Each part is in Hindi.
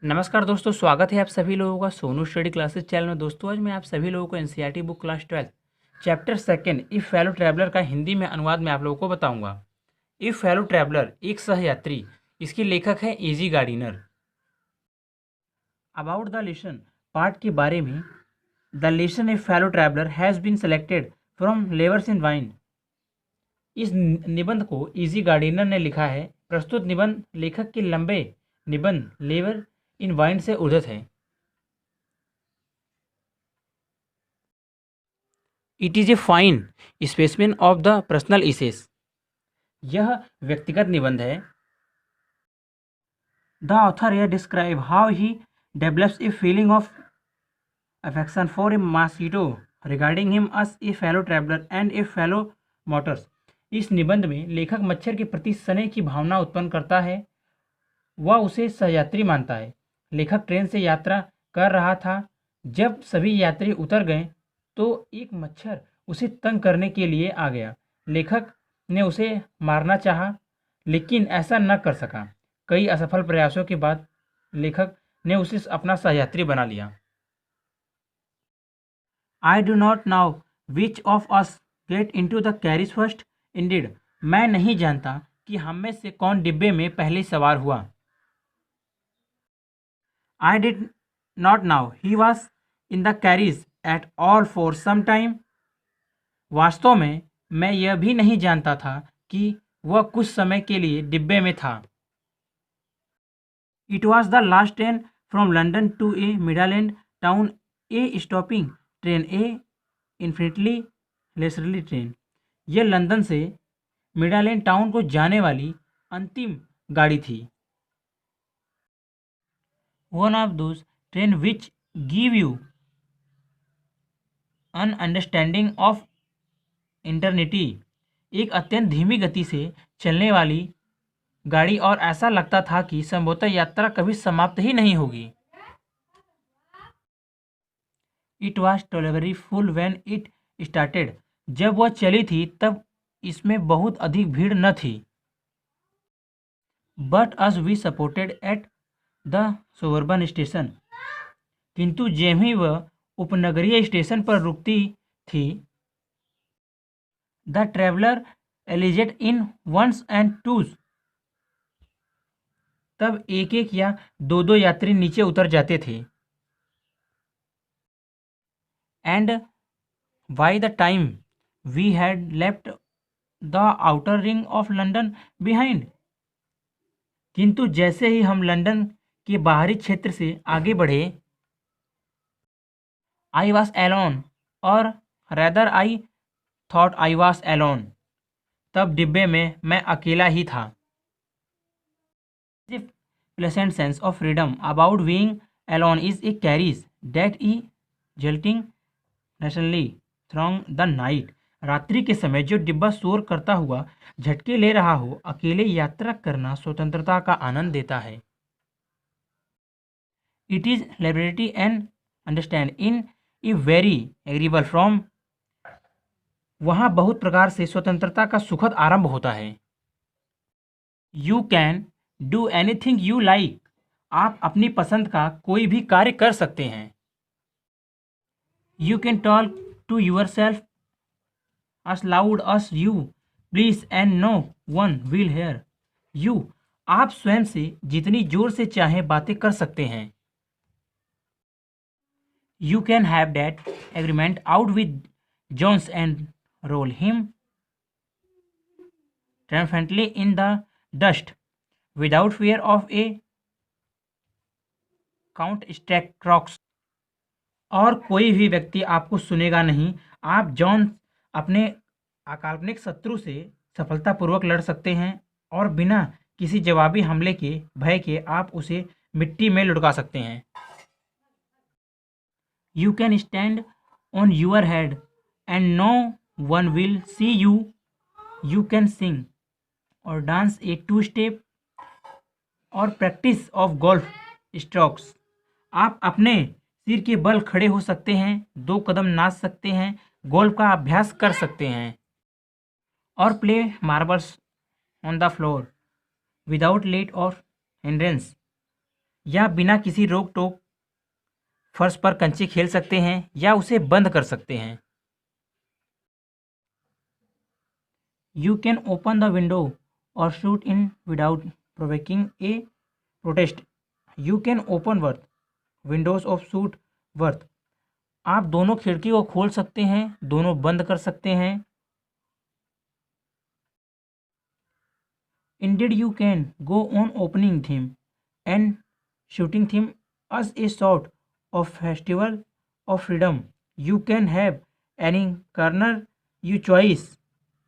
नमस्कार दोस्तों, स्वागत है आप सभी लोगों का सोनू स्टडी क्लासेस चैनल में। दोस्तों आज मैं आप सभी लोगों को NCERT book class 12 chapter second if fellow traveller का हिंदी में अनुवाद मैं आप लोगों को बताऊंगा। इफ़ फेलो ट्रैवलर एक सहयात्री, इसके लेखक है A G Gardiner. About the lesson part के बारे में, the lesson if fellow traveller has been selected from leaves in wind. इस निबंध को इजी गार्डिनर ने लिखा है। प्रस्तुत निबंध लेखक के लंबे निबंध लेवर इन वाइन से उद्धृत है। It is a fine specimen of the personal essays. यह व्यक्तिगत निबंध है। The author here describe how he develops a feeling of affection for a mosquito regarding him as a fellow traveller and a fellow motors. इस निबंध में लेखक मच्छर के प्रति स्नेह की भावना उत्पन्न करता है। वह उसे सहयात्री मानता है। लेखक ट्रेन से यात्रा कर रहा था। जब सभी यात्री उतर गए तो एक मच्छर उसे तंग करने के लिए आ गया। लेखक ने उसे मारना चाहा, लेकिन ऐसा न कर सका। कई असफल प्रयासों के बाद लेखक ने उसे अपना सहयात्री बना लिया। I do not now which of us get into the carriage first. Indeed, मैं नहीं जानता कि हम में से कौन डिब्बे में पहले सवार हुआ। I did not now he was in the carriage at all for some time. वास्तव में मैं यह भी नहीं जानता था कि वह कुछ समय के लिए डिब्बे में था। It was the last train from London to a midland town, a stopping train, a infinitely leisurely train. यह लंदन से मिडलैंड टाउन को जाने वाली अंतिम गाड़ी थी। One of those train which give you an understanding of eternity. एक अत्यंत धीमी गति से चलने वाली गाड़ी, और ऐसा लगता था कि संभवतः यात्रा कभी समाप्त ही नहीं होगी। It was tolerably full when it started. जब वह चली थी तब इसमें बहुत अधिक भीड़ न थी। But as we supported at the suburban station. किंतु जेम ही वह उपनगरीय स्टेशन पर रुकती थी, the traveller alighted in ones and twos. तब एक एक या दो दो यात्री नीचे उतर जाते थे। And by the time we had left the outer ring of London behind. किंतु जैसे ही हम लंदन के बाहरी क्षेत्र से आगे बढ़े, आई वॉज एलोन, और rather I thought I was alone, तब डिब्बे में मैं अकेला ही था। Pleasant sense of freedom about being alone is a carriage that is jolting nationally through the night. रात्रि के समय जो डिब्बा शोर करता हुआ झटके ले रहा हो, अकेले यात्रा करना स्वतंत्रता का आनंद देता है। It is liberty and understand in a very agreeable from. वहाँ बहुत प्रकार से स्वतंत्रता का सुखद आरंभ होता है। You can do anything you like. आप अपनी पसंद का कोई भी कार्य कर सकते हैं। You can talk to yourself as loud as you please and no one will hear you। आप स्वयं से जितनी जोर से चाहें बातें कर सकते हैं। You can have that agreement out with Jones and roll him triumphantly in the dust without fear of a count Stracrox। और कोई भी व्यक्ति आपको सुनेगा नहीं। आप जॉन अपने अकाल्पनिक शत्रु से सफलतापूर्वक लड़ सकते हैं, और बिना किसी जवाबी हमले के भय के आप उसे मिट्टी में लुढ़का सकते हैं। You can stand on your head and no one will see you. You can sing और डांस ए टू स्टेप और प्रैक्टिस ऑफ गोल्फ स्ट्रोक्स। आप अपने सिर के बल खड़े हो सकते हैं, दो कदम नाच सकते हैं, गोल्फ का अभ्यास कर सकते हैं, और play marbles on the floor without let और हिंड्रेंस। या बिना किसी रोक टोक फर्श पर कंचे खेल सकते हैं या उसे बंद कर सकते हैं। You can open the window और shut in without provoking a protest. You can open both windows or shut both. आप दोनों खिड़की को खोल सकते हैं, दोनों बंद कर सकते हैं। Ended you can go on opening theme and shooting theme as a sort of festival of freedom. You can have any corner you choose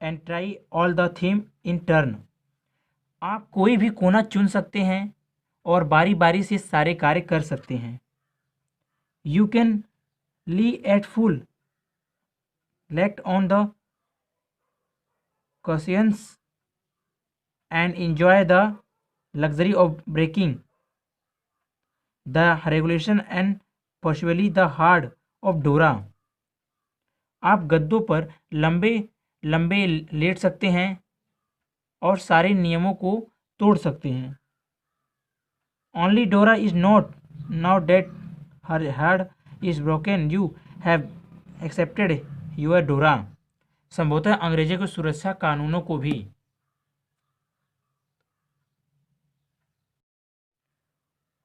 and try all the theme in turn. आप कोई भी कोना चुन सकते हैं और बारी बारी से सारे कार्य कर सकते हैं। You can lie at full length on the cushions and enjoy the luxury of breaking the regulation and possibly the heart of Dora. आप गद्दों पर लंबे लंबे लेट सकते हैं और सारे नियमों को तोड़ सकते हैं। Only Dora is not, now that her heart is broken, you have accepted your Dora. संभवतः अंग्रेजों के सुरक्षा कानूनों को भी।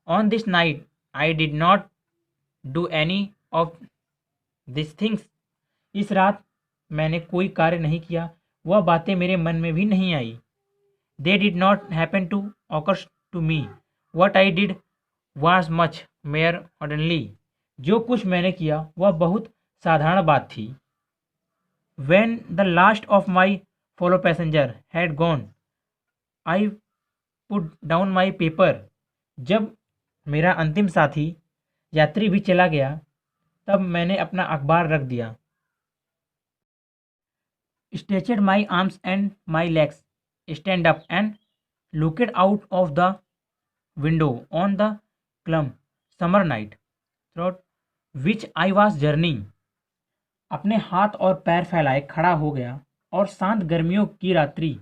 On this night, I did not do any of these things. इस रात मैंने कोई कार्य नहीं किया, वह बातें मेरे मन में भी नहीं आई। They did not happen to occur to me. What I did was much mere ordinary. जो कुछ मैंने किया वह बहुत साधारण बात थी। When the last of my fellow passenger had gone, I put down my paper. जब मेरा अंतिम साथी यात्री भी चला गया तब मैंने अपना अखबार रख दिया। Stretched my arms and my legs, stand up and looked out of the window on the calm summer night through which I was journeying. अपने हाथ और पैर फैलाए खड़ा हो गया और शांत गर्मियों की रात्रि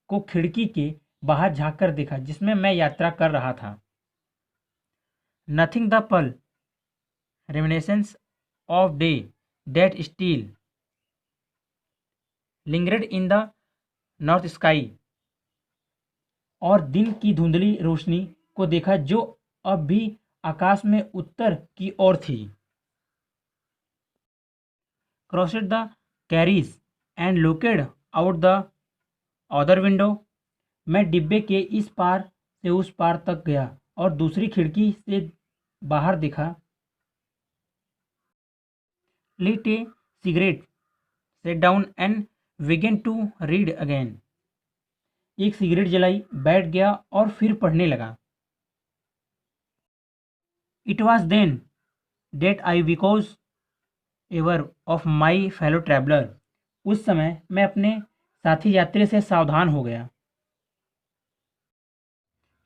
को खिड़की के बाहर झाँक कर देखा जिसमें मैं यात्रा कर रहा था। Nothing the pale reminiscence of day that still lingered in the north sky. और दिन की धुंधली रोशनी को देखा जो अब भी आकाश में उत्तर की ओर थी। Crossed the carriage and looked out the other window. मैं डिब्बे के इस पार से उस पार तक गया और दूसरी खिड़की से बाहर देखा। Lit a cigarette, sat down and began to read again. एक सिगरेट जलाई, बैठ गया और फिर पढ़ने लगा। It was then that I because aware of my fellow traveler. उस समय मैं अपने साथी यात्री से सावधान हो गया।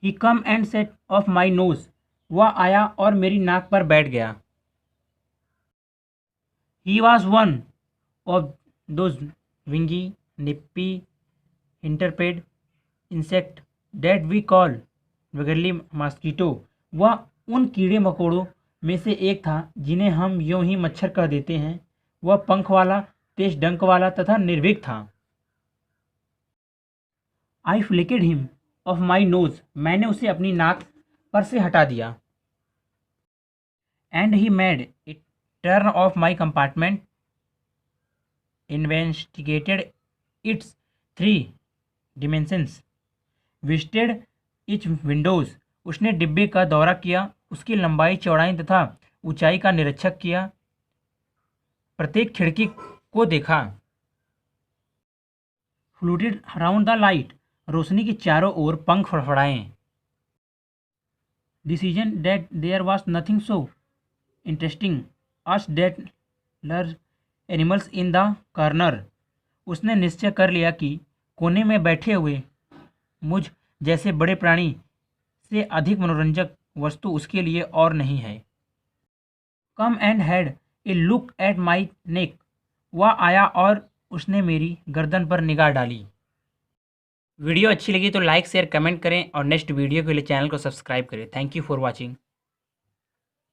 He come and sat off my nose. वह आया और मेरी नाक पर बैठ गया। He was one of those wingy, nippy, interpret insect that we call vulgarly mosquito. वह उन कीड़े मकोड़ों में से एक था जिन्हें हम यूं ही मच्छर कह देते हैं। वह पंख वाला, तेज डंक वाला तथा निर्भीक था। I flicked him off my nose. मैंने उसे अपनी नाक पर से हटा दिया। And he made a turn of my compartment, investigated its 3 dimensions, visited each windows. उसने डिब्बे का दौरा किया, उसकी लंबाई, चौड़ाई तथा ऊंचाई का निरीक्षण किया, प्रत्येक खिड़की को देखा। Fluttered around the light. रोशनी के चारों ओर पंख फड़फड़ाए. Decision that there was nothing so interesting as that large animals in the corner. उसने निश्चय कर लिया कि कोने में बैठे हुए मुझ जैसे बड़े प्राणी से अधिक मनोरंजक वस्तु उसके लिए और नहीं है. Come and had a look at my neck. वह आया और उसने मेरी गर्दन पर निगाह डाली. वीडियो अच्छी लगी तो लाइक शेयर कमेंट करें और नेक्स्ट वीडियो के लिए चैनल को सब्सक्राइब करें। Thank you for watching.